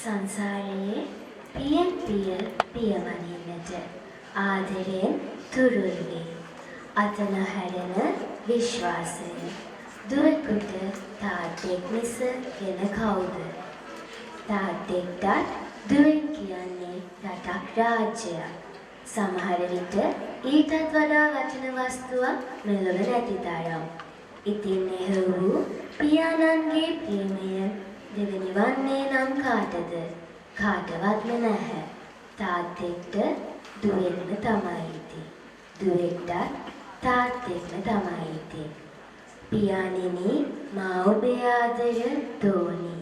සංසාරයේ පියෙන් පිය පියවනින්නට ආදරයෙන් තුරුල් වේ. අතන හැරෙන විශ්වාසය දුරකුට තාත්තෙක් මිස වෙන කවුද? තාත්තෙක්ටත් දුවෙන් කියන්නේ රටක් රාජ්‍යයක්. සමහර විට ඊටත් වඩා වටින වස්තුවක් මෙලොව නැති තරම්. ඉතින් එහෙව් පියාණන්ගේ ප්‍රේමය දෙවෙනි වන්නේ නම් කාටද? කාටවත්ම නැහැ. තාත්තෙක්ට දුවෙන්ම තමයි ඉතින්. දුවෙක්ටත් තාත්තෙක්ම තමයි ඉතින්. පියාණෙනි මා ඔබේ ආදර දෝනි.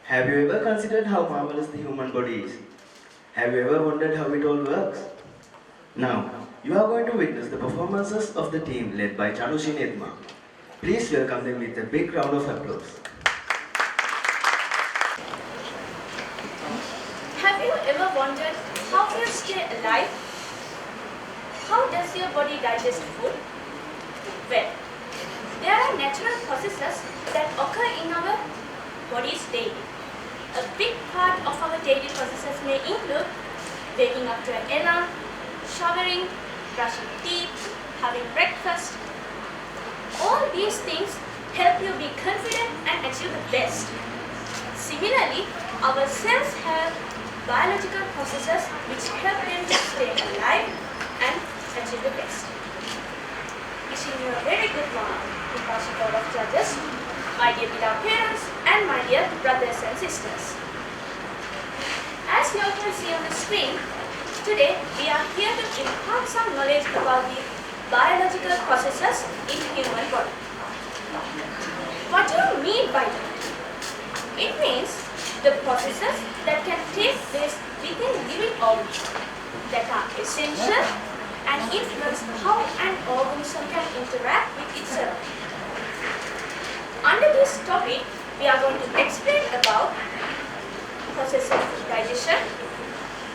Have you ever considered how marvelous the human body is? Have you ever wondered how it all works? Now, you are going to witness the performances of the team led by Chanushi Nedma. Please welcome them with a big round of applause. Have you ever wondered how you stay alive? How does your body digest food? Well, there are natural processes that occur in our bodies daily. A big part of our daily processes may include waking up to an alarm, showering, brushing teeth, having breakfast. All these things help you be confident and achieve the best. Similarly, our cells have biological processes which help them to stay alive and achieve the best. Wishing you a very good morning, Vipashi Board of Judges, my dear beloved parents, and my dear brothers and sisters. As you all can see on the screen, today we are here to impart some knowledge about the biological processes in human body. What do you mean by that? It means the processes that can take place within living organisms that are essential and influence how an organism can interact with itself. Under this topic, we are going to explain about process of digestion,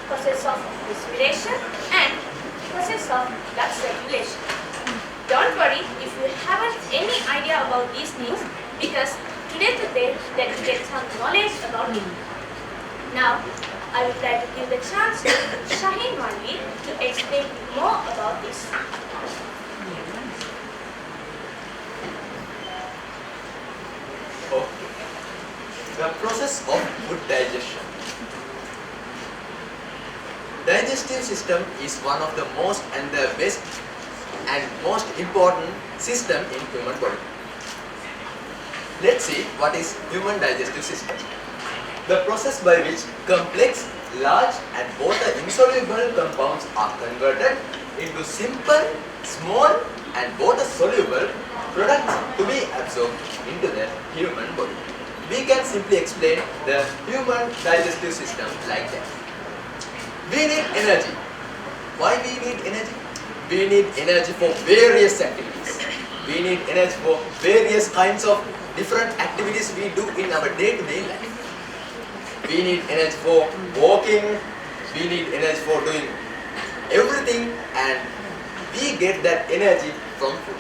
process of respiration, and process of blood circulation. Don't worry if you haven't any idea about these things, because today that you get some knowledge about it. Now, I would like to give the chance to Shaheen Manvi to explain more about this. Okay. The process of food digestion. Digestive system is one of the most and the best and most important system in human body. Let's see what is human digestive system. The process by which complex, large and both the insoluble compounds are converted into simple, small and both the soluble products to be absorbed into the human body. We can simply explain the human digestive system like that. We need energy. Why we need energy? We need energy for various activities. We need energy for various kinds of different activities we do in our day-to-day life. We need energy for walking. We need energy for doing everything, and we get that energy from food.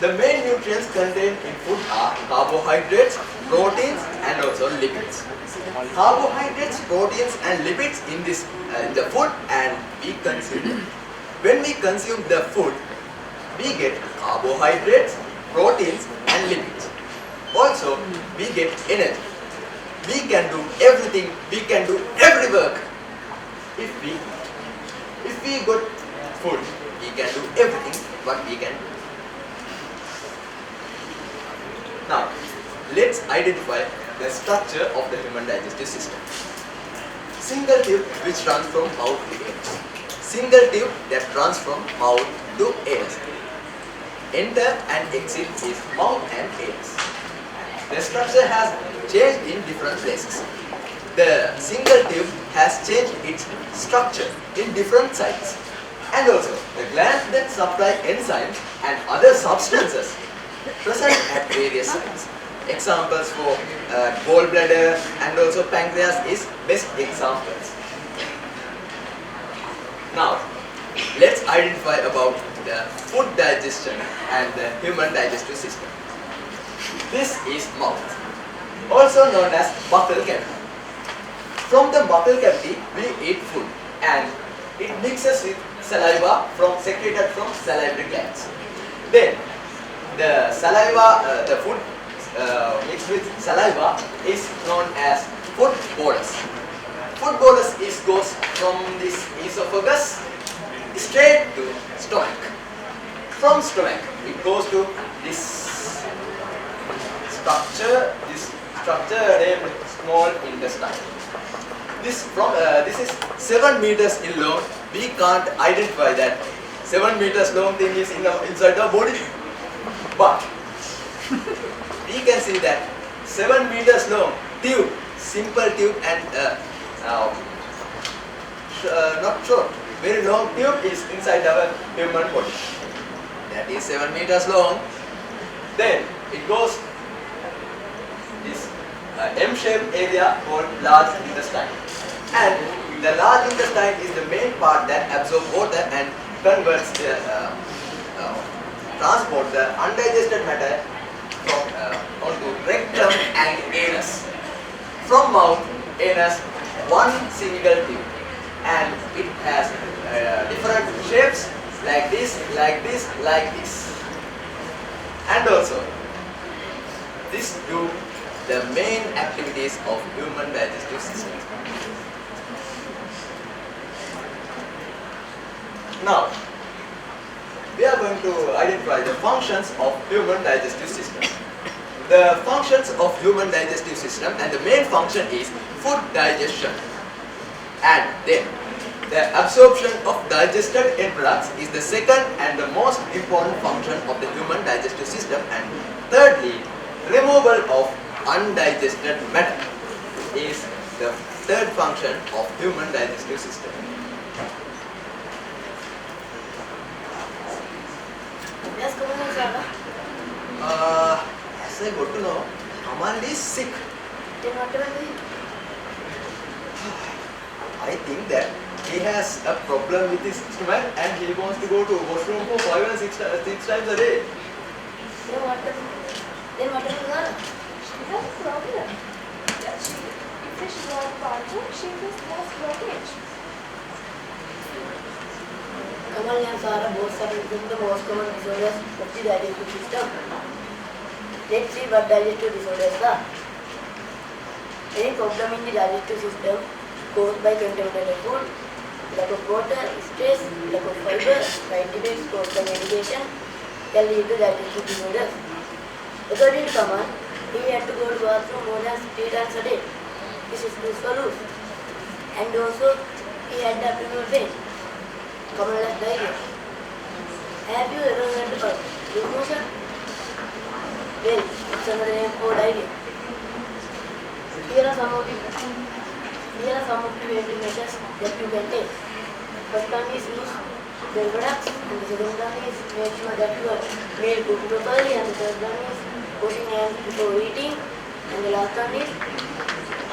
The main nutrients contained in food are carbohydrates, proteins and also lipids. Carbohydrates, proteins and lipids in the food, and we consume them. When we consume the food, we get carbohydrates, proteins and lipids. Also, we get energy. We can do everything, we can do every work if we eat. If we got food, we can do everything what we can do. Now, let's identify the structure of the human digestive system. Single tube which runs from mouth to anus. Single tube that runs from mouth to anus. Enter and exit is mouth and anus. The structure has changed in different places. The single tube has changed its structure in different sites. And also, the glands that supply enzymes and other substances present at various sites. Examples for gallbladder and also pancreas is best examples. Now, let's identify about the food digestion and the human digestive system. This is mouth, also known as buccal cavity. From the buccal cavity, we eat food and it mixes with saliva secreted from salivary glands. Then, the saliva, the food mixed with saliva is known as food bolus. Food bolus goes from this esophagus straight to stomach. From stomach, it goes to this structure named small intestine. This is 7 meters in long. We can't identify that 7 meters long thing is inside the body, but we can see that 7 meters long tube, simple tube and not short, very long tube is inside our human body. That is 7 meters long. Then it goes this M-shaped area called large intestine. And the large intestine is the main part that absorbs water and converts the transport the undigested matter from onto rectum and anus. From mouth, anus, one single tube, and it has different shapes like this, like this, like this. And also, this do the main activities of human digestive system. Now, we are going to identify the functions of human digestive system. The functions of human digestive system, and the main function is food digestion. And then the absorption of digested end products is the second and the most important function of the human digestive system. And thirdly, removal of undigested matter is the third function of human digestive system. Yes, come on, Zara. As I got to know, Amal is sick. Then what will we? I think that he has a problem with his stomach and he wants to go to washroom for 5 and 6 times a day. Then what will Zara? She has a problem. If she got parted, she just has blockage. Kamal and Zara both suffer from the most common disorders of the digestive system. Let's see what digestive disorders are. Any problem in the digestive system caused by contaminated food, lack of water, stress, lack of fiber, side effects caused by medication can lead to digestive disorders. According to Kamal, he had to go to bathroom more than 3 times a day. His screws were loose. And also, he had abdominal pain. Kamal has diarrhea. Have you ever heard about loose motion? Well, it's another name for diarrhea. Here are some of the preventive measures that you can take. First one is use well products, and the second one is make sure that you are made cook properly, and the third one is washing hands before eating, and the last one is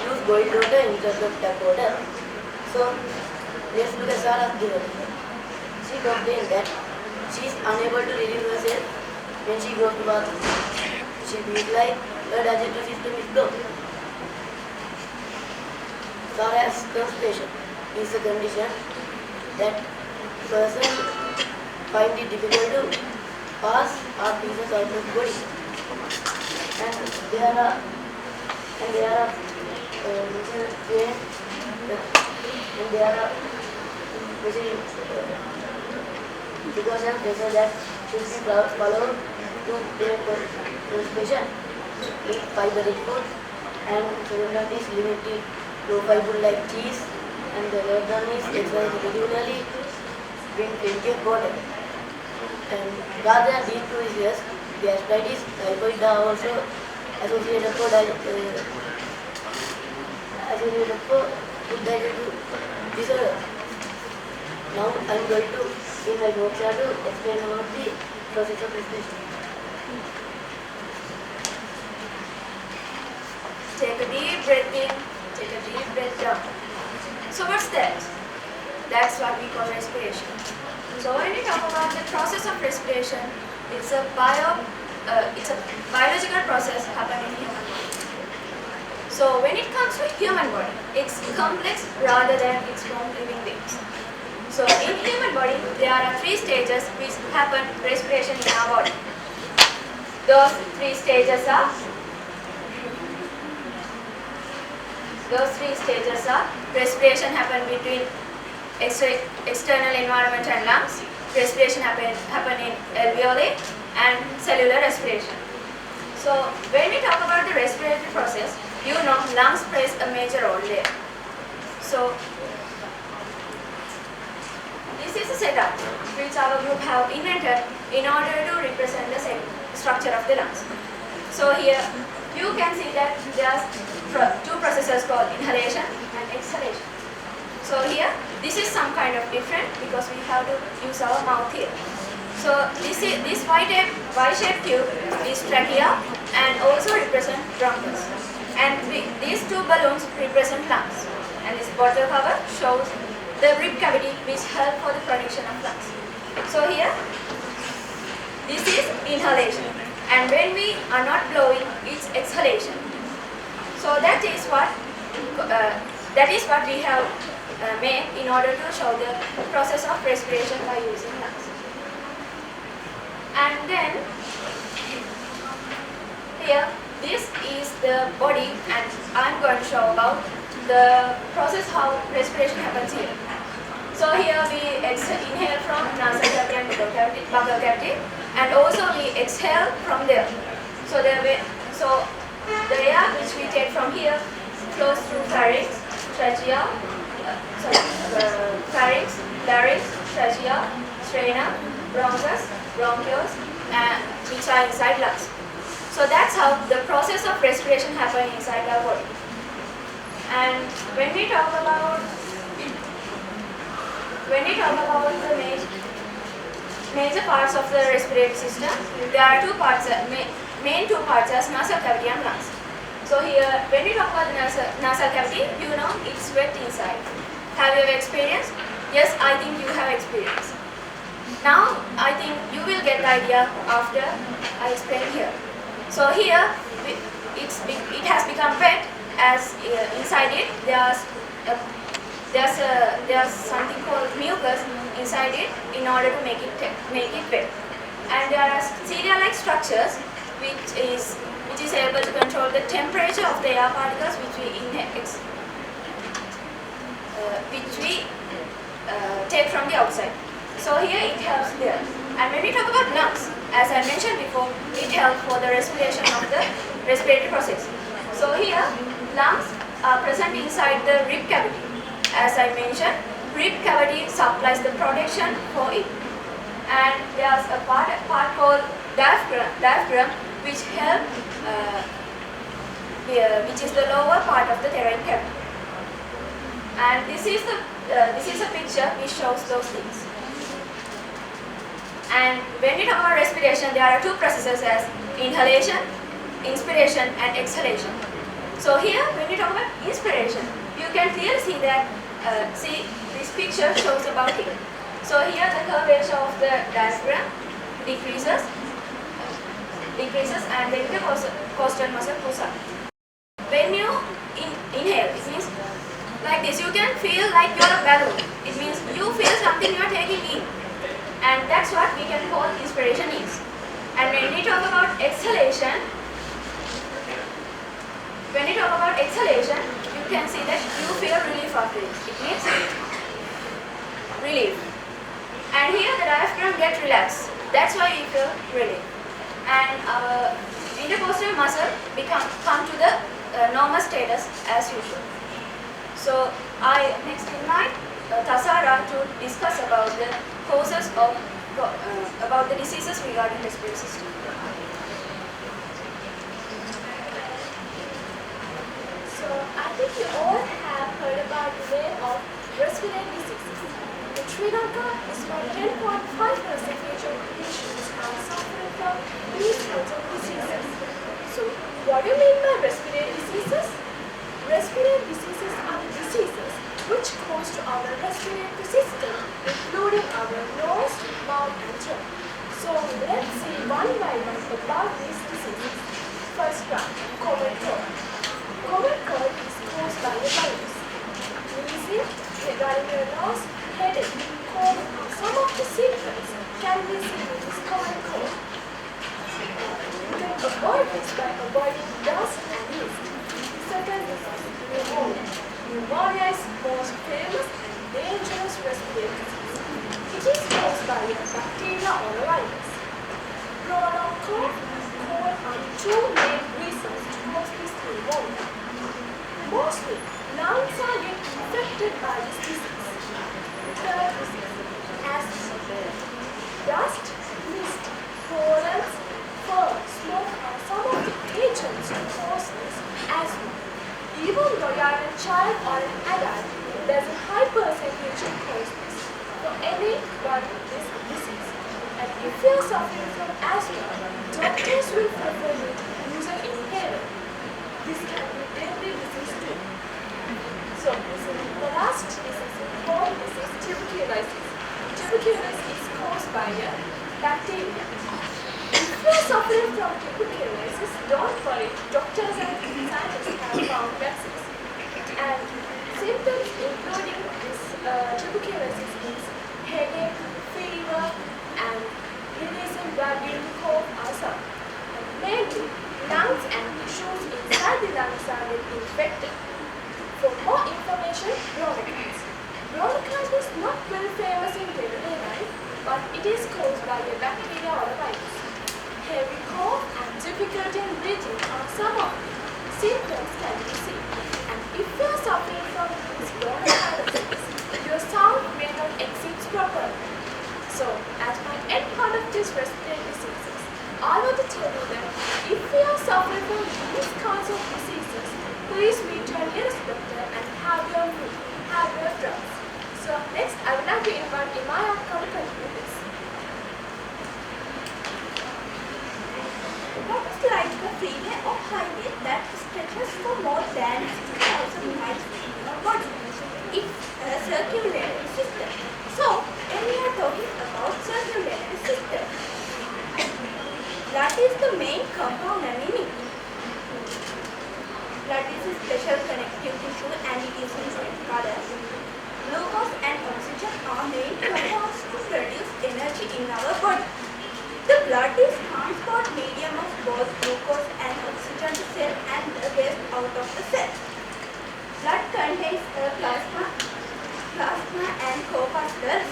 use boiled water instead of tap water. So let's look at Sarah's divorce. She complained that she is unable to relieve herself when she goes to bathroom. She feels like her digestive system is blocked. Sarah's constipation is a condition that person find it difficult to pass or pieces out of the body. And there are precautions measures that should be followed to prevent constipation. Eat fiber-rich food, and second one is limited low fiber like cheese, and the third one is exercise regularly, drink plenty of water. And rather than these two issues, gastritis, typhoid are also associated for food digestive disorder. Now I am going to invite Moksha to explain about the process of respiration. Take a deep breath in, take a deep breath down. So what's that? That's what we call respiration. So when we talk about the process of respiration, it's a biological process happening in human body. So when it comes to human body, it's complex rather than it's from living beings. So in human body, there are 3 stages which happen respiration in our body. Those 3 stages are respiration happen between external environment and lungs, respiration happen in alveoli, and cellular respiration. So when we talk about the respiratory process, you know lungs plays a major role there. So this is a setup which our group have invented in order to represent the structure of the lungs. So here you can see that there are 2 processes called inhalation and exhalation. So here, this is some kind of different because we have to use our mouth here. So this Y-shaped tube is trachea and also represent bronchus. And these two balloons represent lungs. And this bottle cover shows the rib cavity which help for the production of lungs. So here, this is inhalation. And when we are not blowing, it's exhalation. So that is what we have made in order to show the process of respiration by using lungs. And then here, this is the body, and I'm going to show about the process how respiration happens here. So here we inhale from nasal cavity and buccal cavity, and also we exhale from there. So the air which we take from here flows through pharynx, trachea, pharynx, larynx, trachea, sternum, bronchus, bronchioles, and which are inside lungs. So that's how the process of respiration happens inside our body. And when we talk about the major parts of the respiratory system, there are two parts, main two parts as nasal cavity and lungs. So here, when we talk about the nasal cavity, you know it's wet inside. Have you ever experienced? Yes, I think you have experienced. Now, I think you will get the idea after I explain here. So here, it has become wet as inside it there's something called mucus inside it in order to make it wet. And there are cilia-like structures which is able to control the temperature of the air particles which we take from the outside. So here it helps there. And when we talk about lungs, as I mentioned before, it helps for the respiration of the respiratory process. So here, lungs are present inside the rib cavity. As I mentioned, rib cavity supplies the protection for it. And there's a part called diaphragm which is the lower part of the thyroid cavity. And this is a picture which shows those things. And when we talk about respiration, there are two processes as inhalation, inspiration, and exhalation. So here, when we talk about inspiration, you can clearly see that, this picture shows about it. So here, the curvature of the diaphragm decreases, and the intercostal muscle goes up. When you inhale, it means like this, you can feel like you're a balloon. It means you feel something you're taking in. And that's what we can call inspiration is. And when we talk about exhalation, you can see that you feel relief after it. It means relief. And here the diaphragm gets relaxed. That's why we feel relief. And our intercostal muscle come to the normal status as usual. So I next invite Tasara to discuss about the causes of about the diseases regarding the respiratory system. So I think you all have heard about the name of respiratory diseases. In Sri Lanka, it's about 10.5% of patients are suffering from these kinds of diseases. So what do you mean by respiratory diseases? Respiratory diseases are the diseases which cause to our respiratory system, including our nose, mouth, and throat. So let's see one by one about these diseases. First one, common cold. Common cold is caused by the virus. Wheezing, regarding your nose, headache, cold are some of the symptoms can be seen in this common cold. You can avoid this by avoiding dust and yeast. Second is pneumonia. Pneumonia is the most famous and dangerous respiratory disease. It is caused by a bacteria or a virus. Prolonged cough, any one of this disease. And if you are suffering from asthma, doctors will prefer you to use an inhaler. This can be every disease too. So, the last disease called disease tuberculosis. Tuberculosis is caused by a bacteria. If you are suffering from tuberculosis, don't worry. Doctors and scientists have found vaccines. And symptoms including this tuberculosis is headache, fever, and releasing blood due to cough or some. And mainly, lungs and tissues inside the lungs are getting infected. For more information, bronchitis. Bronchitis is not very famous in everyday life, but it is caused by a bacteria or a virus. Heavy cough and difficulty in breathing are some of the symptoms can be seen. And if you are suffering from this bronchitis, your sound may not exit properly. So, as my end part of this respiratory diseases, I want to tell you that if you are suffering from these kinds of diseases, please meet your nearest doctor and have your drugs. So next, I would like to invite Imaya to come continue this. What is like a freeway or highway that stretches for more than 60,000 miles in your body? It's a circulatory system. So, when we are talking about circulatory system, blood is the main component in it. Blood is a special connective tissue and it is in red color. Glucose and oxygen are main compounds to produce energy in our body. The blood is transport medium of both glucose and oxygen to cell and the waste out of the cell. Blood contains a plasma and corpuscles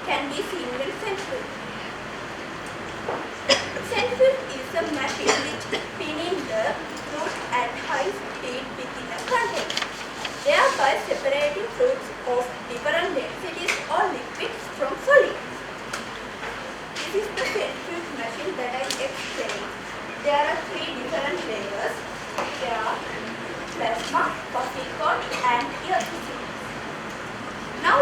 can be seen in centrifuge. Centrifuge is a machine which spinning the fruit at high speed within a container, thereby separating fruits of different densities or liquids from solids. This is the centrifuge machine that I explained. There are three different layers. There are plasma, corpuscle, and electricity. Now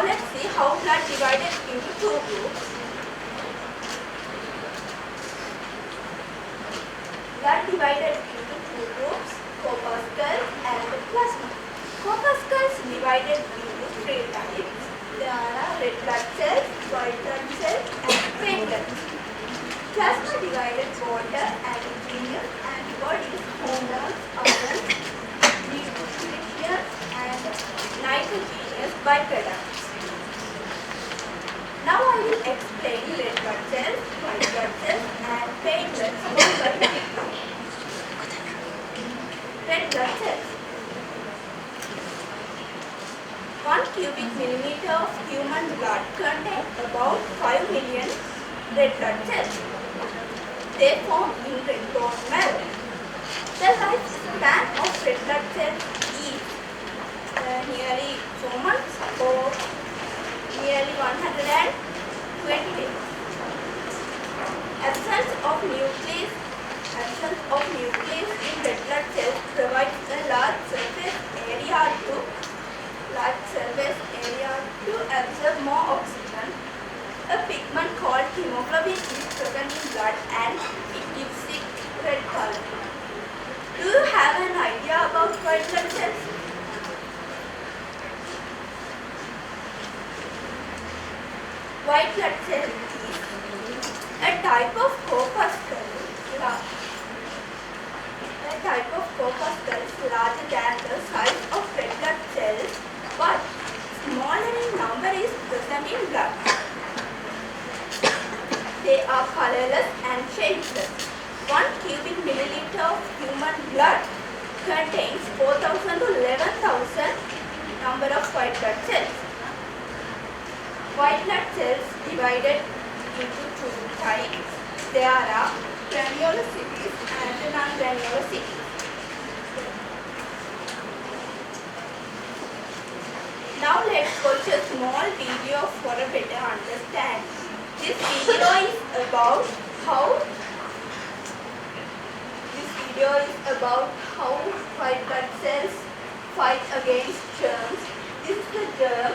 let's see how blood divided into two groups. Blood divided into two groups, corpuscles and plasma. Corpuscles divided into three types. There are red blood cells, white blood cells, and platelets. Plasma divided water and engineers, antibodies, hormones, ions, nutrients, and nitrogenous byproducts. Now I will explain red blood cells, white blood cells, and platelets one by one. Red blood cells. 1 cubic millimeter of human blood contains about 5 million red blood cells. They form in red bone marrow. The lifespan of red blood cells is nearly 4 months or nearly 120 days. Absence of nucleus in red blood cells provides a large surface area to absorb more oxygen. A pigment called hemoglobin is present in blood and it gives it red color. Do you have an idea about white blood cells? White blood cell is a type of corpuscle larger than the size of red blood cells, but smaller in number is present in blood. They are colorless and shapeless. 1 cubic milliliter of human blood contains 4,000 to 11,000 number of white blood cells. White blood cells divided into two types. There are granulocytes and non-granulocytes. Now let's watch a small video for a better understanding. This video is about how white blood cells fight against germs. This is the germ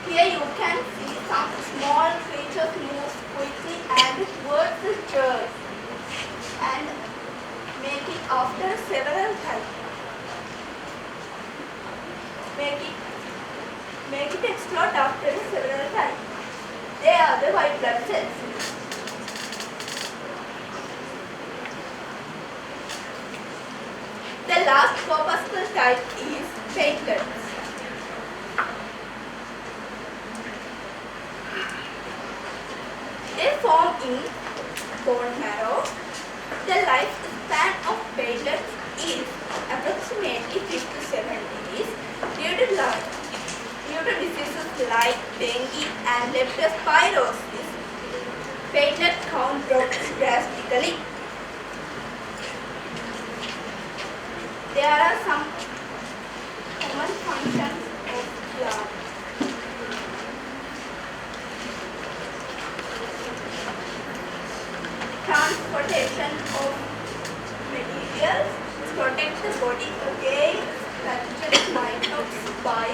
Here you can see some small creatures move quickly and towards the church and make it after several times. Make it explode after several times. They are the white blood cells. The last corpuscle type is platelets. They form in bone marrow. The lifespan of platelets is approximately 5 to 7 days due to diseases like dengue and leptospirosis. Platelet count drops drastically. There are some common functions of blood. Transportation of materials, protect the body against pathogenic microbes by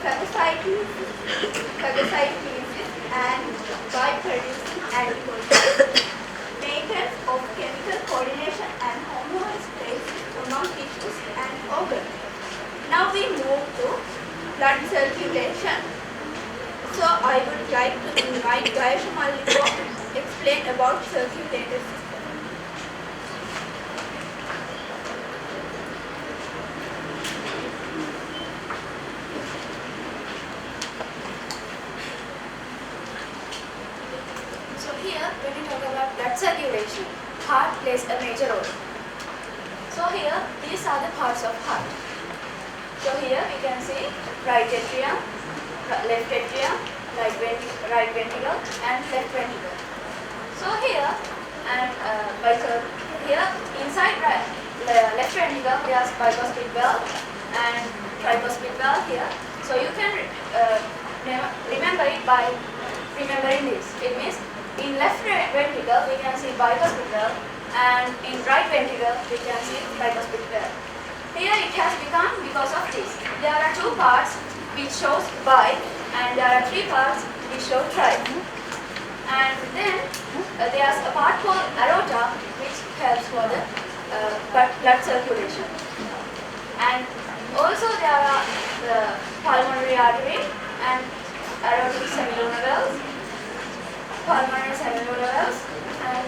phagocytosis and by producing antibodies. Maintenance of chemical coordination and homeostasis among tissues and organs. Now we move to blood circulation. So I would like to invite Gayasha Malliko to explain about circulatory system. So here, when we talk about blood circulation, heart plays a major role. So here, these are the parts of heart. So here we can see right atrium, left atrium, right ventricle, and left ventricle. So here, and here inside left ventricle, there's bicuspid valve and tricuspid valve here. So you can remember it by remembering this. It means in left ventricle we can see bicuspid valve, and in right ventricle we can see tricuspid valve. Here it has become because of this. There are two parts which shows bi, and there are three parts which show tri. And then there's a part called aorta which helps for the blood circulation. And also there are the pulmonary artery and aortic semilunar valves, pulmonary semilunar valves, and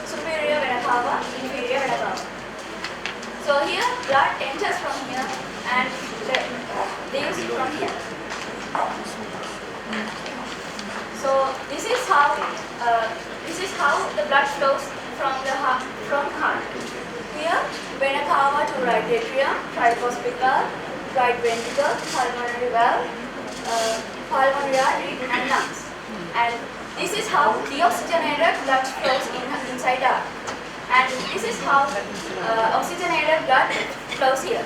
superior vena cava, inferior vena cava. So here blood enters from here and leaves from here. So this is how the blood flows from the heart. Here vena cava to right atrium, tricuspid valve, right ventricle, pulmonary valve, pulmonary artery, and lungs. And this is how deoxygenated blood flows inside the heart. And this is how oxygenated blood flows here.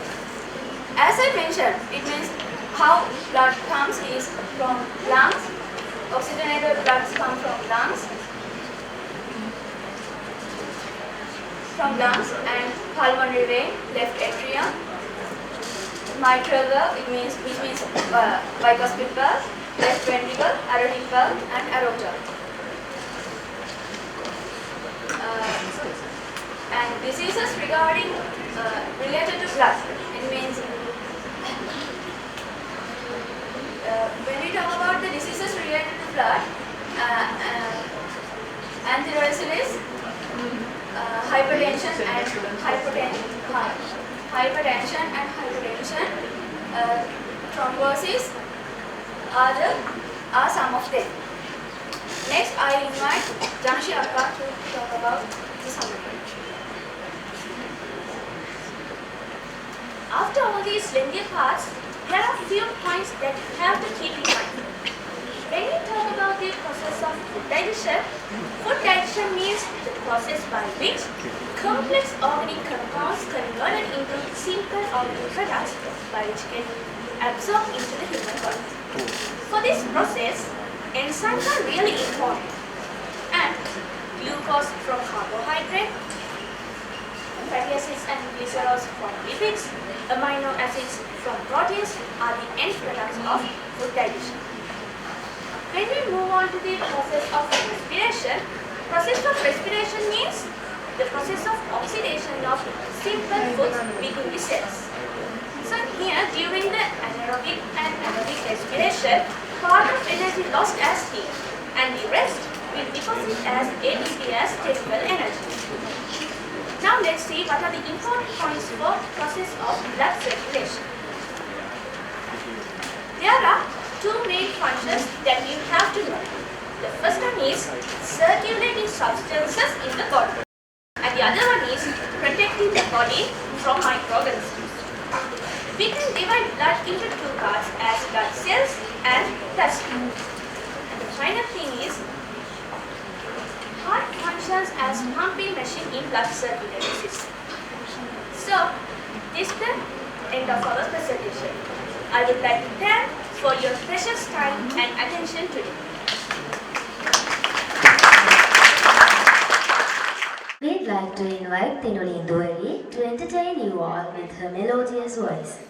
As I mentioned, it means how blood comes is from lungs. Oxygenated blood comes from lungs and pulmonary vein, left atrium, mitral valve, which means bicuspid valve, left ventricle, aortic valve, and aorta. And diseases regarding related to blood. It means when we talk about the diseases related to blood, atherosclerosis, hypertension and hypertension, thrombosis are some of them. Next, I invite Janshi Akka to talk about the summary. After all these lengthy parts, there are few points that you have to keep in mind. When we talk about the process of food digestion means the process by which complex organic compounds converted into simple organic products by which can absorb into the human body. For this process, enzymes are really important, and glucose from carbohydrate, fatty acids and glycerols from lipids, amino acids from proteins are the end products of food digestion. When we move on to the process of respiration, process of respiration means the process of oxidation of simple foods within the cells. So here, during the anaerobic and aerobic respiration, part of energy lost as heat and the rest will deposit as ATP as chemical energy. Now let's see what are the important points for process of blood circulation. There are two main functions that you have to know. The first one is circulating substances in the body and the other one is protecting the body from microorganisms. We can divide blood into two parts as blood cells and plasma. And the final thing is, heart functions as pumping machine in blood circulatory system. So, this is the end of our presentation. I would like to thank for your precious time and attention today. We'd like to invite Tinuli Induari to entertain you all with her melodious voice.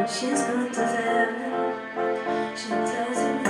She's going to heaven. She tells him,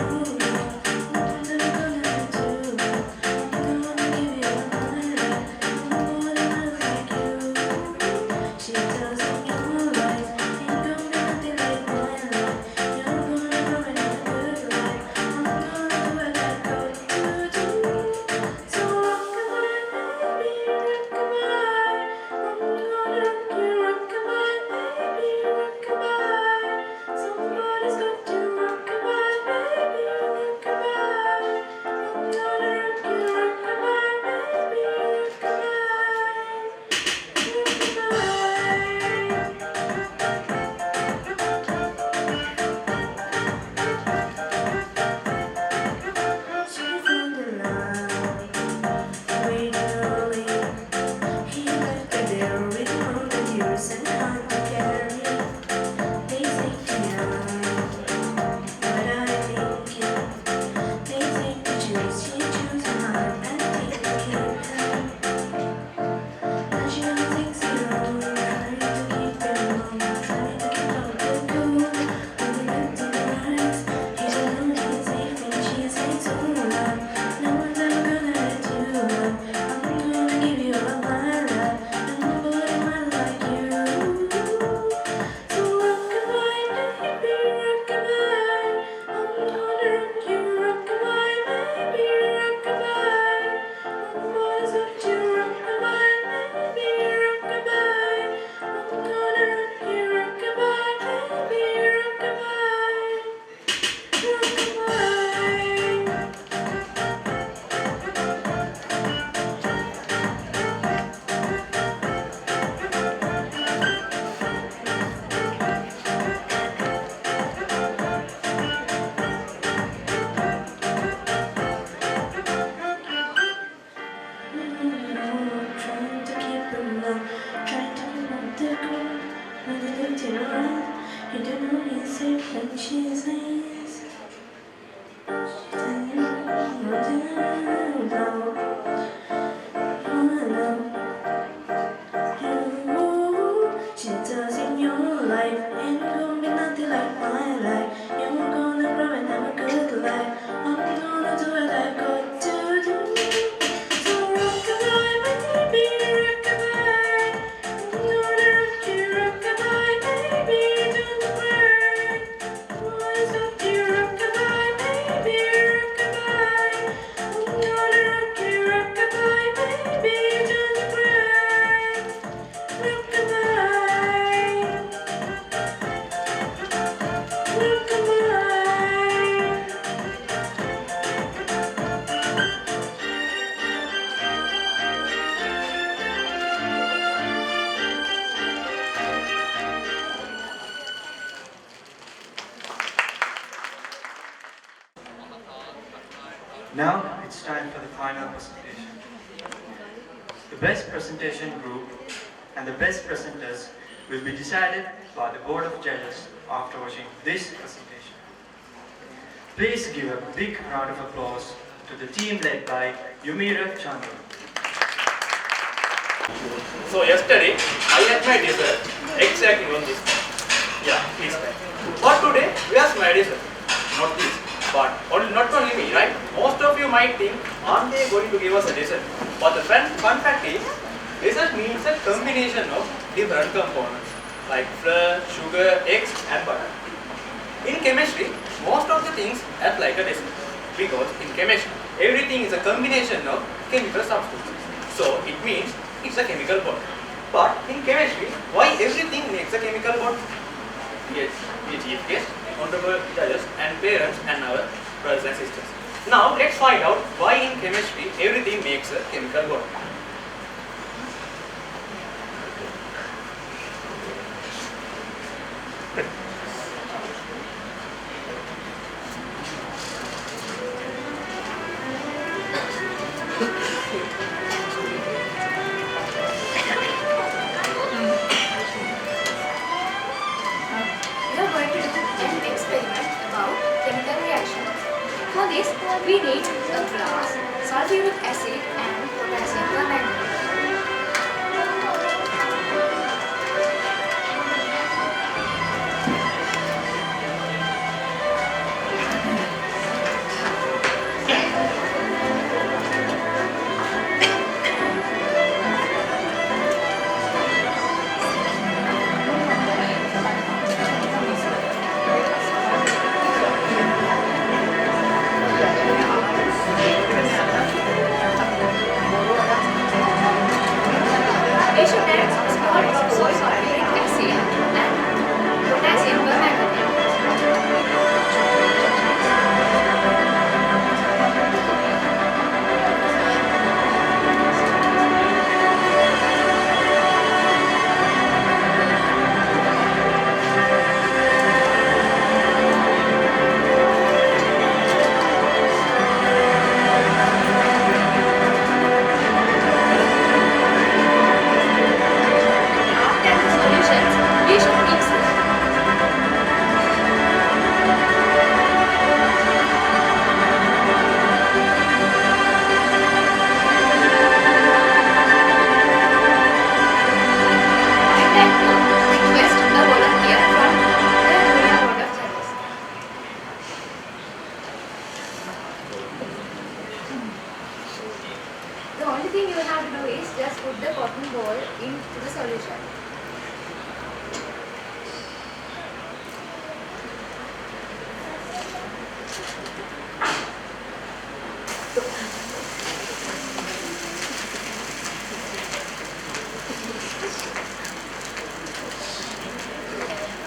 stand for the final presentation. The best presentation group and the best presenters will be decided by the Board of Judges after watching this presentation. Please give a big round of applause to the team led by Yumira Chandra. So yesterday, I had my dessert exactly on this time. Yeah, please. But today, where's my dessert? Not this, but not only me, right? Most of you might think, aren't they going to give us a dessert? But the fun fact is, dessert means a combination of different components like flour, sugar, eggs and butter. In chemistry, most of the things act like a dessert because in chemistry, everything is a combination of chemical substances. So it means it's a chemical bond. But in chemistry, why everything makes a chemical bond? Yes, we chief guests, honorable judges and parents and our brothers and sisters. Now let's find out why in chemistry everything makes a chemical bond. For this, we need a glass, sulfuric acid and potassium permanganate.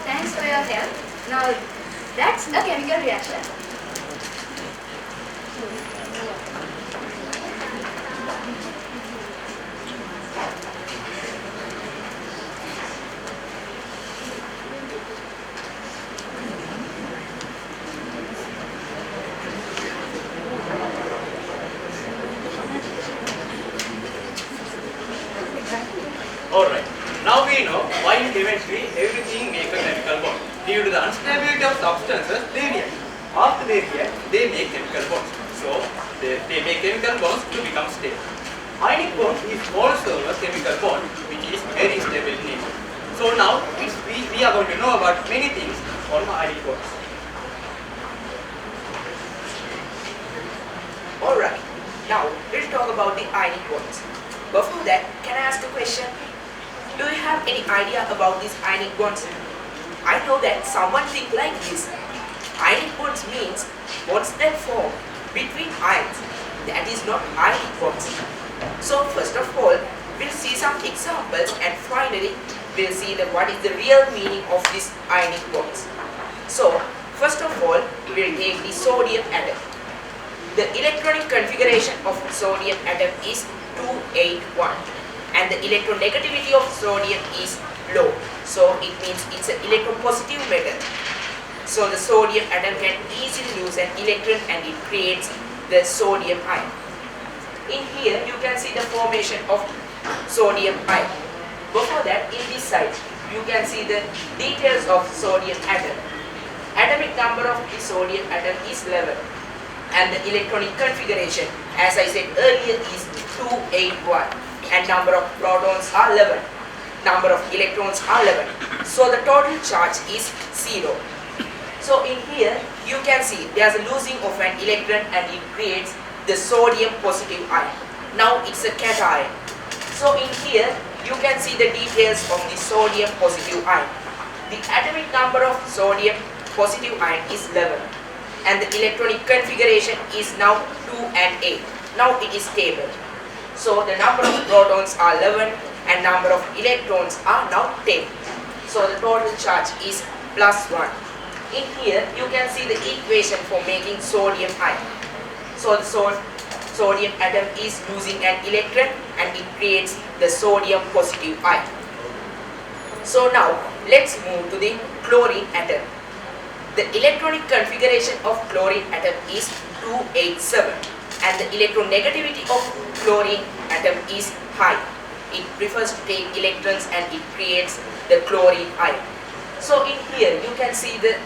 Thanks for your help. Now, that's a chemical reaction. Alright, now we know why in chemistry everything makes a chemical bond. Due to the instability of substances, they react. After they react, they make chemical bonds. So, they make chemical bonds to become stable. Ionic bond is also a chemical bond which is very stable in nature. So now, we are going to know about many things on ionic bonds. Alright, now let's talk about the ionic bonds. Before that, can I ask a question? Do you have any idea about these ionic bonds? I know that someone think like this. Ionic bonds means bonds that form between ions, that is not ionic bonds. So first of all, we'll see some examples and finally we'll see what is the real meaning of these ionic bonds. So first of all, we'll take the sodium atom. The electronic configuration of sodium atom is 281 and the electronegativity of sodium is low. So it means it's an electropositive metal. So the sodium atom can easily lose an electron and it creates the sodium ion. In here, you can see the formation of sodium ion. Before that, in this side, you can see the details of sodium atom. Atomic number of the sodium atom is 11. And the electronic configuration, as I said earlier, is 281. And number of protons are 11. Number of electrons are 11. So the total charge is 0. So in here, you can see there is a losing of an electron and it creates the sodium positive ion. Now it's a cation. So in here, you can see the details of the sodium positive ion. The atomic number of sodium positive ion is 11. And the electronic configuration is now 2 and 8. Now it is stable. So the number of protons are 11 and number of electrons are now 10. So the total charge is +1. In here, you can see the equation for making sodium ion. So the sodium atom is losing an electron and it creates the sodium positive ion. So now, let's move to the chlorine atom. The electronic configuration of chlorine atom is 287 and the electronegativity of chlorine atom is high. It prefers to take electrons and it creates the chlorine ion. So in here, you can see the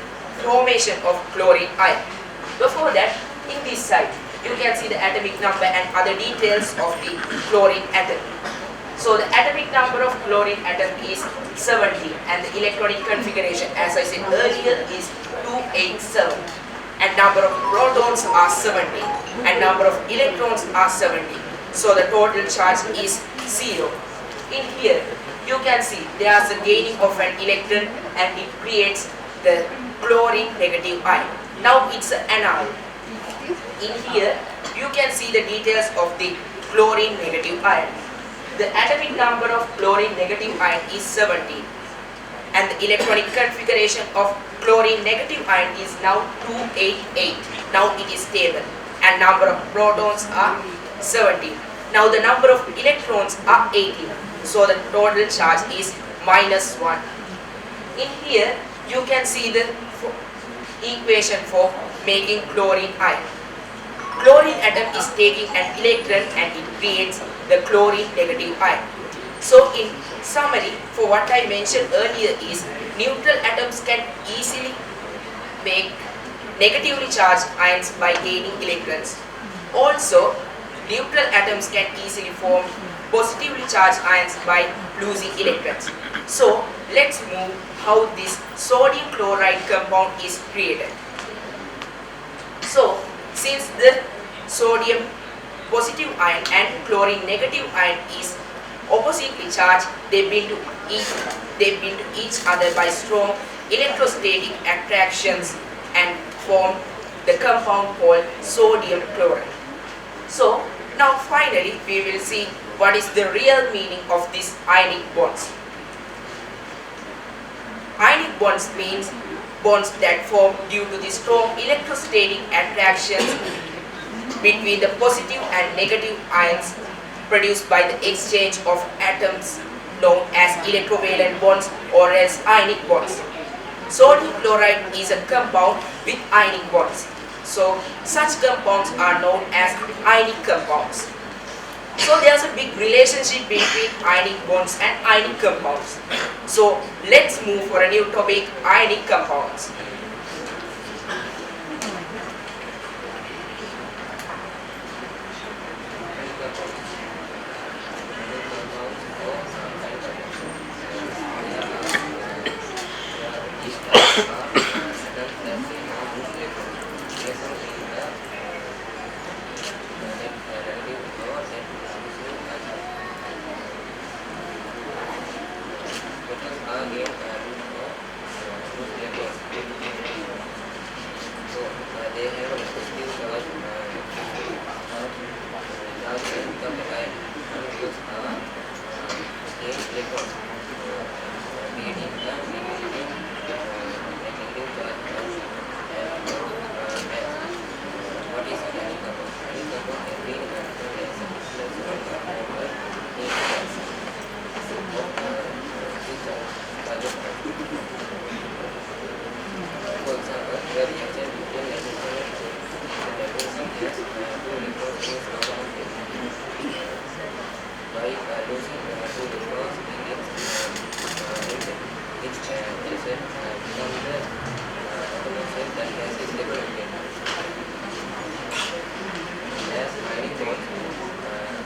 formation of chlorine ion. Before that, in this side, you can see the atomic number and other details of the chlorine atom. So the atomic number of chlorine atom is 70 and the electronic configuration, as I said earlier, is 287. And number of protons are 70 and number of electrons are 70. So the total charge is 0. In here, you can see there is a gaining of an electron and it creates the chlorine negative ion. Now it's an anion. In here, you can see the details of the chlorine negative ion. The atomic number of chlorine negative ion is 17. And the electronic configuration of chlorine negative ion is now 288. Now it is stable. And number of protons are 70. Now the number of electrons are 18. So the total charge is -1. In here, you can see the equation for making chlorine ion. Chlorine atom is taking an electron and it creates the chlorine negative ion. So in summary, for what I mentioned earlier is neutral atoms can easily make negatively charged ions by gaining electrons. Also, neutral atoms can easily form positively charged ions by losing electrons. So let's move how this sodium chloride compound is created. So since the sodium positive ion and chlorine negative ion is oppositely charged, they bind to each other by strong electrostatic attractions and form the compound called sodium chloride. So now finally we will see what is the real meaning of these ionic bonds. Ionic bonds means bonds that form due to the strong electrostatic attractions between the positive and negative ions produced by the exchange of atoms known as electrovalent bonds or else ionic bonds. Sodium chloride is a compound with ionic bonds. So such compounds are known as ionic compounds. So there's a big relationship between ionic bonds and ionic compounds. So let's move for a new topic, ionic compounds.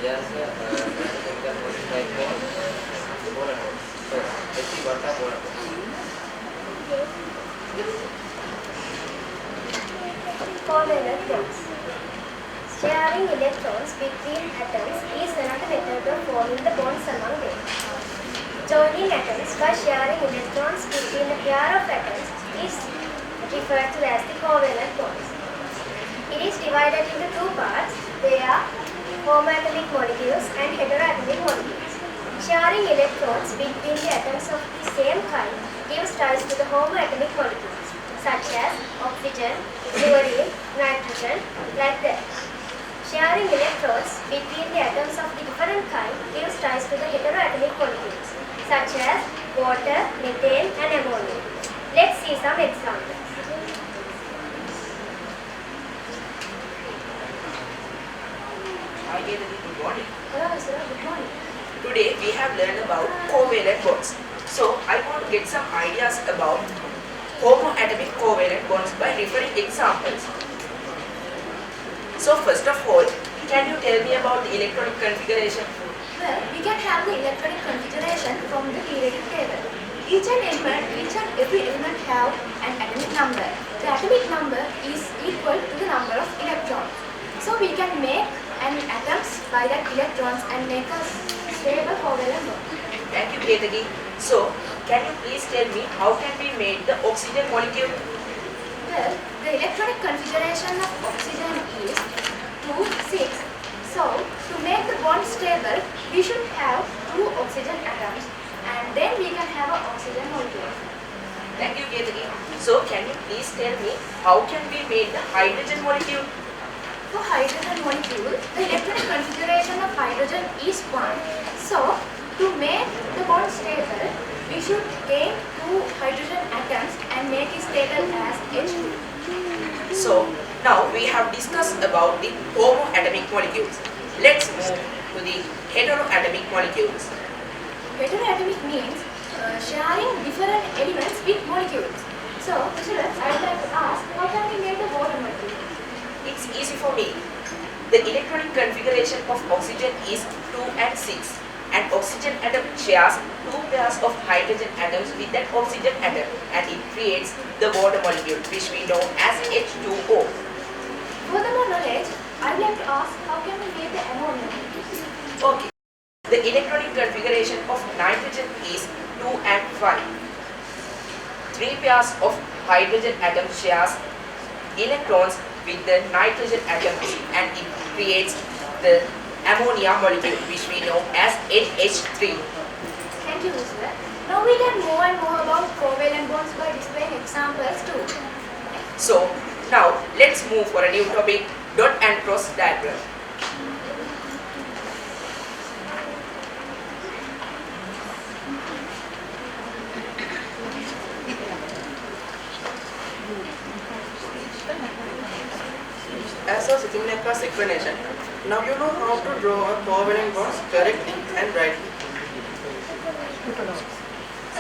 there's a chemical process like ball and ball. So let's see what are ball and ball. Covalent bonds. Sharing electrons between atoms is another method of forming the bonds among them. Joining atoms by sharing electrons between a pair of atoms is referred to as the covalent bonds. It is divided into two parts. They are homoatomic molecules and heteroatomic molecules. Sharing electrons between the atoms of the same kind gives rise to the homoatomic molecules, such as oxygen, fluorine, nitrogen, like that. Sharing electrons between the atoms of the different kind gives rise to the heteroatomic molecules, such as water, methane, and ammonia. Let's see some examples. Hi, Vedani, good morning. Hello, Isra. Good morning. Today we have learned about covalent bonds. So I want to get some ideas about homoatomic covalent bonds by referring examples. So first of all, can you tell me about the electronic configuration? Well, we can have the electronic configuration from the periodic table. Each and every element have an atomic number. The atomic number is equal to the number of electrons. So we can make an atoms by that electrons and make a stable covalent bond. Thank you, Ketagi. So can you please tell me how can we make the oxygen molecule? Well, the electronic configuration of oxygen is 2, 6. So, to make the bond stable, we should have 2 oxygen atoms and then we can have an oxygen molecule. Thank you, Ketagi. So can you please tell me how can we make the hydrogen molecule? For hydrogen molecule, the electronic configuration of hydrogen is 1. So, to make the bond stable, we should gain 2 hydrogen atoms and make it stable as H2. So now we have discussed about the homoatomic molecules. Let's move to the heteroatomic molecules. Heteroatomic means sharing different elements with molecules. So, students, I would like to ask, how can we make the water molecule? It's easy for me. The electronic configuration of oxygen is 2 and 6. An oxygen atom shares 2 pairs of hydrogen atoms with that oxygen atom and it creates the water molecule which we know as H2O. Furthermore knowledge, I would like to ask, how can we make the ammonia? Okay. The electronic configuration of nitrogen is 2 and 5. 3 pairs of hydrogen atoms shares electrons with the nitrogen atoms and it creates the ammonia molecule which we know as NH3. Thank you, Mr. Now we learn more and more about covalent bonds by displaying examples too. So now let's move for a new topic, dot and cross diagram. As a similar class explanation, now you know how to draw a covalent bonds correctly and rightly.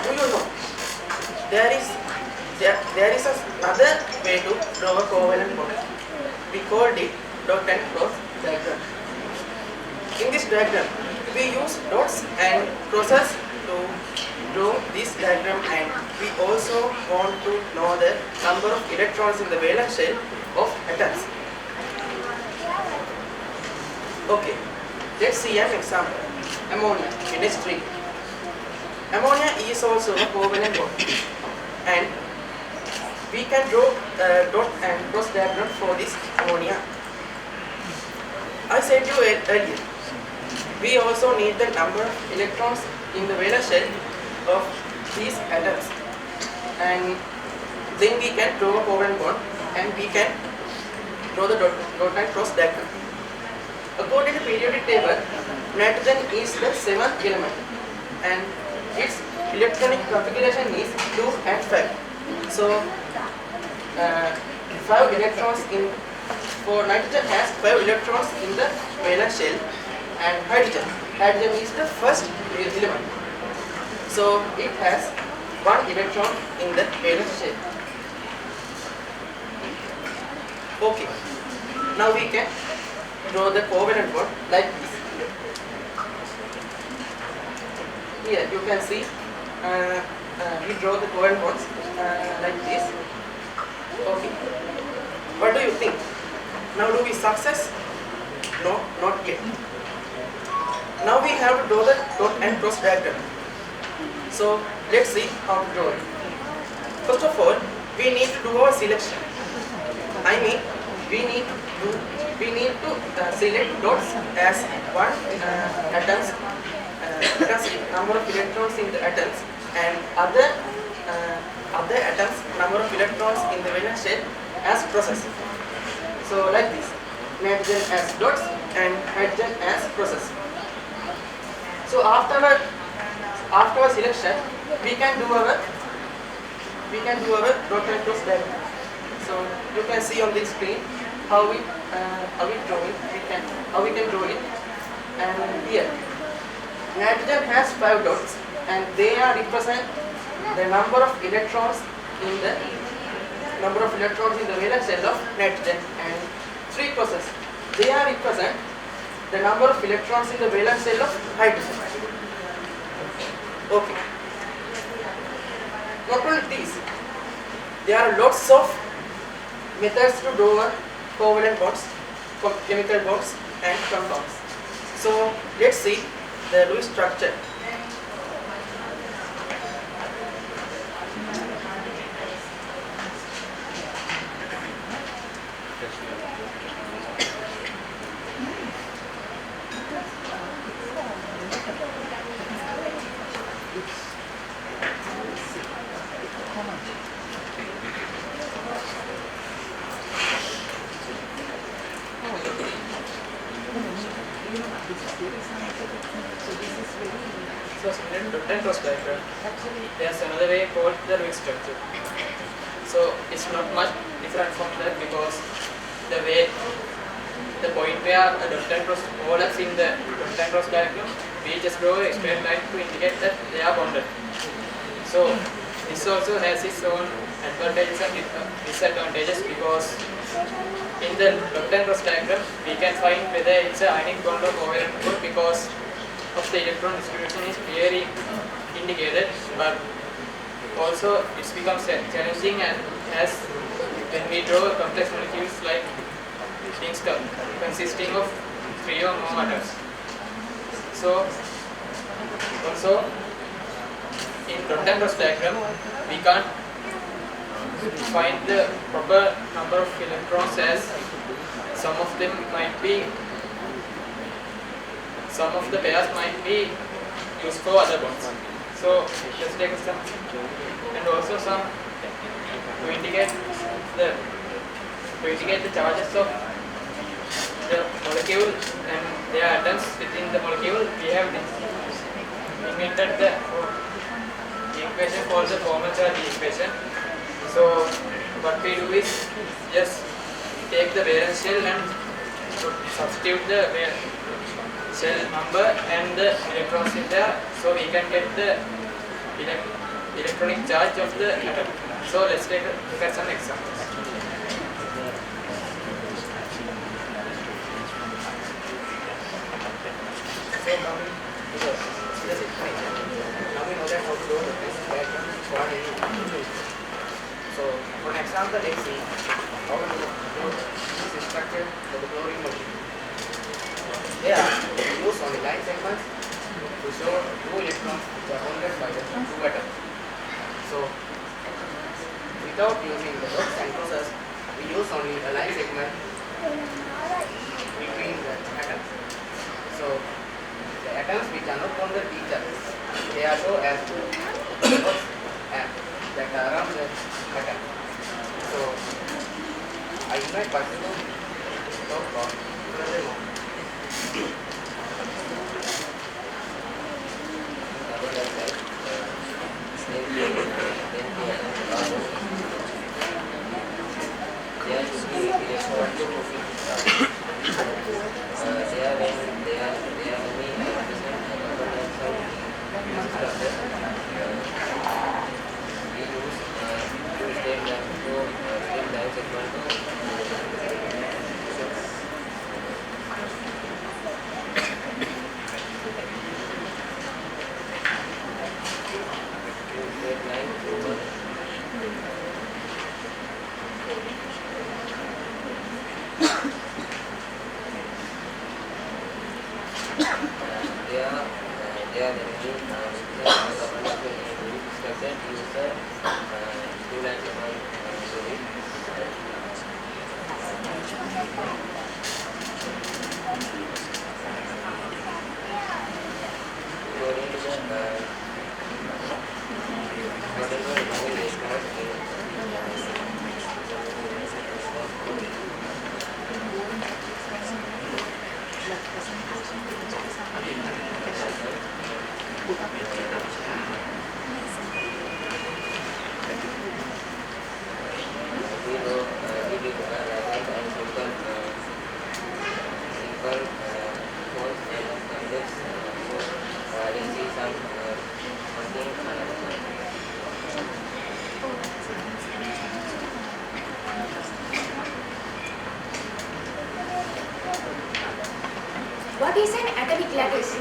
Do you know? There is another way to draw a covalent bond. We called it dot and cross diagram. In this diagram, we use dots and crosses to draw this diagram, and we also want to know the number of electrons in the valence shell of atoms. Okay, let's see an example. Ammonia, NH3. Ammonia is also a covalent bond, and we can draw a dot and cross diagram for this ammonia. I said you earlier, we also need the number of electrons in the valence shell of these atoms, and then we can draw a covalent bond and we can draw the dot and cross diagram. According to periodic table, nitrogen is the 7th element and its electronic configuration is 2 and 5. So 5 electrons in, for nitrogen has 5 electrons in the valence shell, and hydrogen is the first element. So it has 1 electron in the valence shell. Okay, now we can draw the covalent bond like this. Here you can see we draw the covalent bonds like this. Okay. What do you think? Now do we success? No, not yet. Now we have to draw the dot and cross diagram. So let's see how to draw it. First of all, we need to do our selection. I mean, we need to select dots as one atoms, number of electrons in the atoms, and other atoms number of electrons in the valence shell as process. So like this, nitrogen as dots and hydrogen as process. So after our selection, we can do our dot and cross diagram. So you can see on this screen how we draw it. And here, nitrogen has 5 dots, and they are represent the number of electrons in the valence shell of nitrogen, and 3 crosses, they are represent the number of electrons in the valence shell of hydrogen. Okay. Not only these, there are lots of methods to draw covalent bonds, chemical bonds and compounds. So let's see the Lewis structure. So similar to dot and cross diagram, there's another way called the Lewis structure. So it's not much different from that, because the point where a dot and cross overlaps in the dot and cross diagram, we just draw a straight line to indicate that they are bonded. So this also has its own advantages and disadvantages, because in the dot and cross diagram we can find whether it's an ionic bond or covalent bond, because of the electron distribution is clearly indicated, but also it becomes challenging, and as when we draw complex molecules like things consisting of 3 or more atoms. So also in dot and cross diagram we can't find the proper number of electrons, as some of the pairs might be used for other bonds. So let's take some, and also some to indicate the charges of the molecule and their atoms within the molecule. We have invented the equation called the formal charge equation. So what we do is just take the valence shell and substitute the shell number and the electrons in there, so we can get the electronic charge of the atom. So let's take a look at some examples. So now we know that how to draw this diagram for any. So for an example, let's see how to draw this structure for the chlorine molecule. Here, we use only line segments to show 2 electrons which are bonded by the 2 atoms. So without using the dots and crosses, we use only a line segment between the atoms. So the atoms which are not bonded to each other, they are shown as dots and that are around the atom. So I invite participants to talk about furthermore. They are the new structure use the two lines of story. According to the whatever is What is an atomic lattice?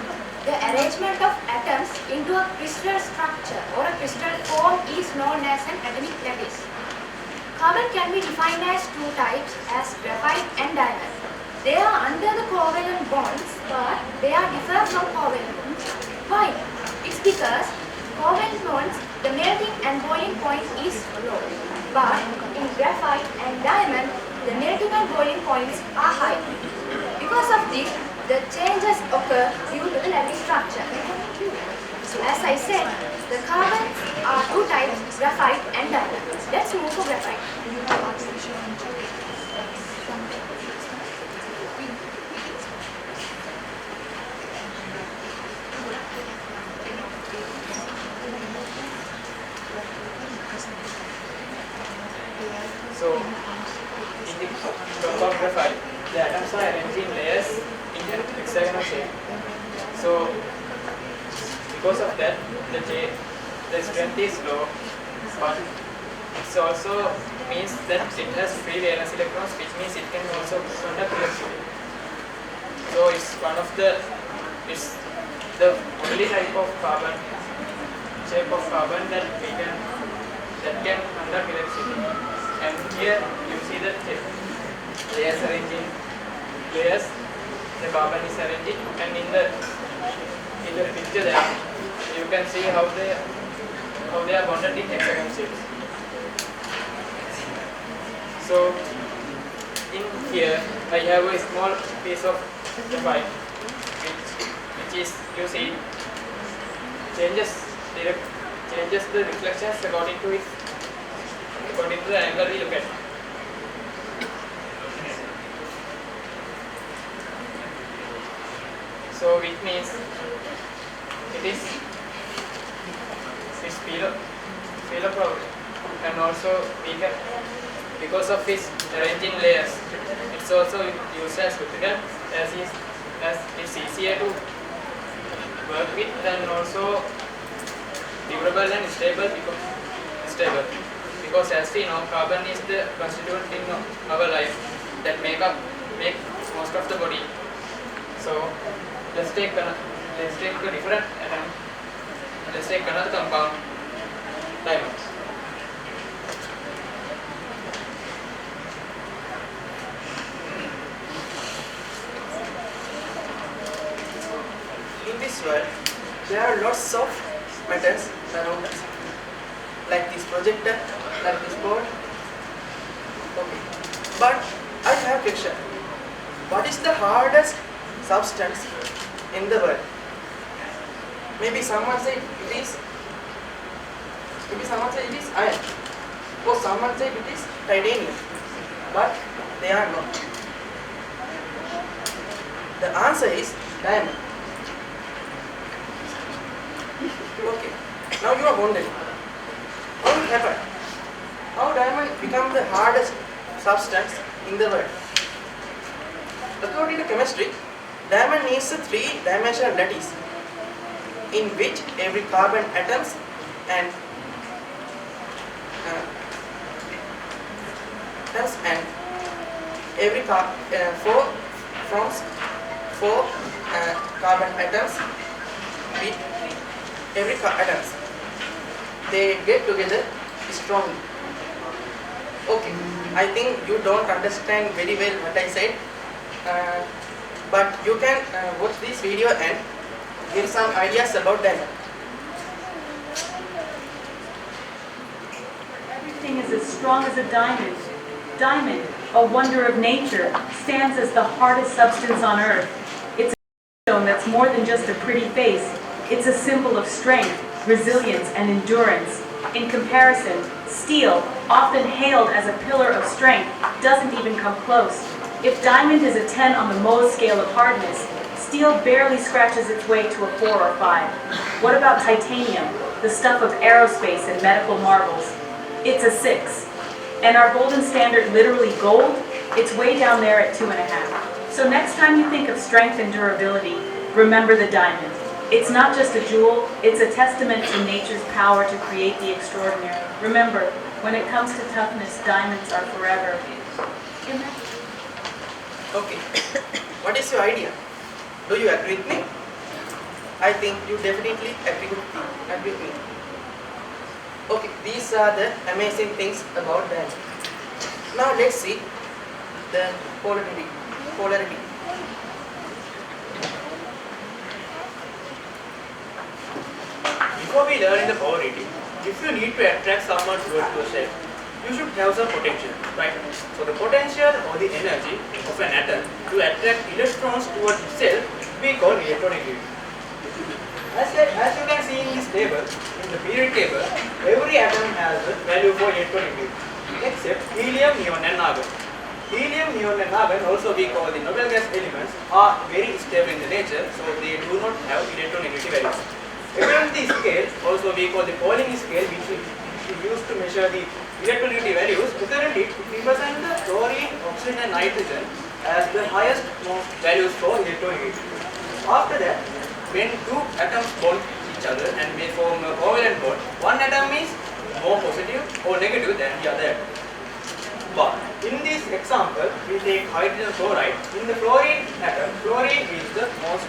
The arrangement of atoms into a crystal structure or a crystal form is known as an atomic lattice. Carbon can be defined as two types, as graphite and diamond. They are under the covalent bonds, but they are different from covalent bonds. Why? It's because covalent bonds, the melting and boiling point is low. But in graphite and diamond, the melting and boiling points are high. Because of this, the changes occur due to the lattice structure. As I said, the carbons are two types, graphite and diamond. Let's move to graphite. So, in the top of graphite, the atoms are arranged in layers in an hexagonal shape. So, because of that, the strength is low, but it also means that it has free valence electrons, which means it can also conduct electricity. So, it's the only type of shape of carbon that can conduct electricity. And here you see that layers arranged in layers, the carbon is arranged, and in the picture there you can see how they are bonded in hexagon shapes. So in here I have a small piece of graphite which is, you see, changes the reflections according to the angle we look at. So which means it's Pilo problem, and also we can, because of its arranging layers, it's also used as critical as it's easier to work with, and also durable and stable because as we know, carbon is the constituent in our life that make most of the body. So let's take a different atom. Let's take another compound, diamond. In this world, there are lots of metals around us, like this projector, like this board. Okay, but I have a question. What is the hardest substance in the world? Maybe someone say it is iron, or someone say it is titanium, but they are not. The answer is diamond. Okay, now you are wondering, how it happened? How diamond become the hardest substance in the world? According to chemistry, diamond is a three-dimensional lattice in which every carbon atoms and every four carbon atoms with every atoms, they get together strongly. Okay, I think you don't understand very well what I said. but you can watch this video and give some ideas about that. Everything is as strong as a diamond. Diamond, a wonder of nature, stands as the hardest substance on earth. It's a stone that's more than just a pretty face. It's a symbol of strength, resilience, and endurance. In comparison, steel, often hailed as a pillar of strength, doesn't even come close. If diamond is a 10 on the Mohs scale of hardness, steel barely scratches its way to a 4 or 5. What about titanium, the stuff of aerospace and medical marvels? It's a 6. And our golden standard, literally gold, it's way down there at 2.5. So next time you think of strength and durability, remember the diamond. It's not just a jewel, it's a testament to nature's power to create the extraordinary. Remember, when it comes to toughness, diamonds are forever. Okay, what is your idea? Do you agree with me? I think you definitely agree with me. Okay, these are the amazing things about diamond. Now let's see the polarity. Before we learn in the polarity, if you need to attract someone towards yourself, you should have some potential, right? So the potential or the energy of an atom to attract electrons towards itself we call electronegativity. As you can see in this table, in the periodic table, every atom has a value for electronegativity except helium, neon and argon. Helium, neon and argon, also we call the noble gas elements, are very stable in the nature, so they do not have electronegativity values. According to the scale, also we call the Pauling scale, which we use to measure the electronegativity values. Currently, we present the chlorine, oxygen and nitrogen as the highest values for electronegativity. After that, when two atoms bond each other and may form a covalent bond, one atom is more positive or negative than the other atom. But in this example, we take hydrogen fluoride. In the fluorine atom, fluorine is the most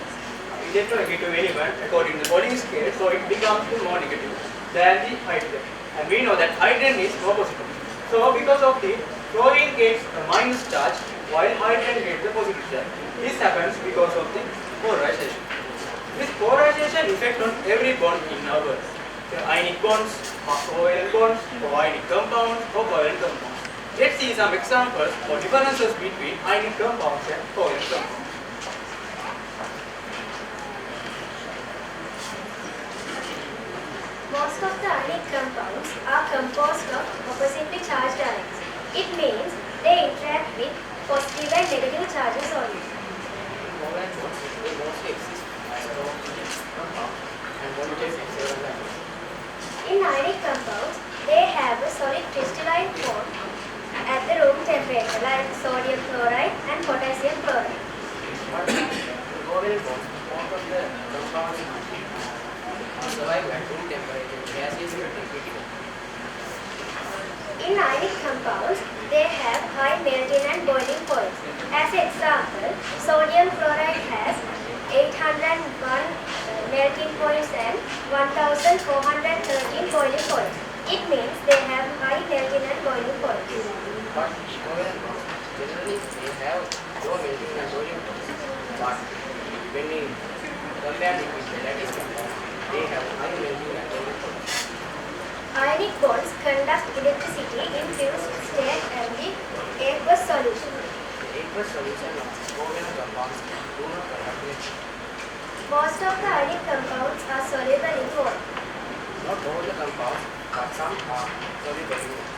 electronegative element according to the Pauling scale, so it becomes more negative than the hydrogen. And we know that hydrogen is more positive. So because of the fluorine gets a minus charge while hydrogen gets the positive charge. This happens because of the polarization. This polarization affects on every bond in our world. So ionic bonds, covalent bonds, or ionic compounds, or covalent compounds. Let's see some examples or differences between ionic compounds and covalent compounds. Most of the ionic compounds are composed of oppositely charged ions. It means they interact with positive and negative charges only. Covalent bonds they mostly exist as a raw compound and voltage in several levels. In ionic compounds, they have a solid crystalline form at the room temperature like sodium chloride and potassium chloride. But the covalent bonds, most of the compounds survive at room temperature, gaseous and critical. In ionic compounds, they have high melting and boiling points. As example, sodium chloride has 801 melting points and 1413 boiling points. It means they have high melting and boiling points. But covalent bonds generally they have low melting and boiling points. But when we compare it with the lattice compounds, they have high melting and boiling points. Ionic bonds conduct electricity in fused state and the aqueous solution. The aqueous solution of covalent compounds do not conduct electricity. Most of the ionic compounds are soluble in water. Not all the compounds, but some are soluble in water.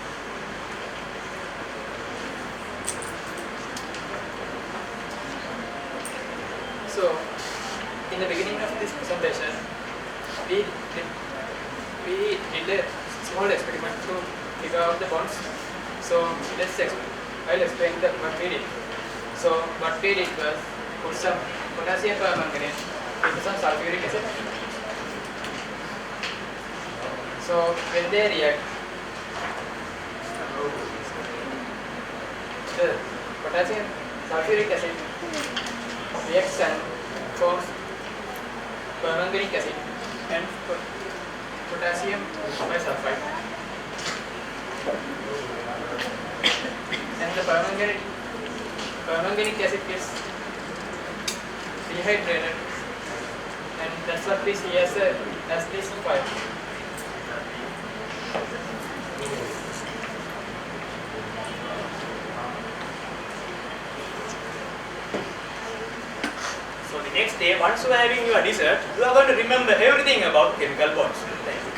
So, in the beginning of this presentation, we did a small experiment to figure out the bonds. So, I'll explain what we did. So, what we did was put some potassium permanganate into some sulfuric acid. So, when they react, the potassium sulfuric acid reacts and forms permanganic acid and potassium bisulfite. And the permanganic acid gets dehydrated, and that's what we see as this fire. So the next day, once you are having your dessert, you are going to remember everything about chemical bonds. Thank you.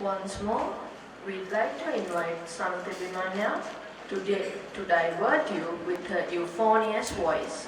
Once more, we'd like to invite Samantha Bimanya to divert you with her euphonious voice.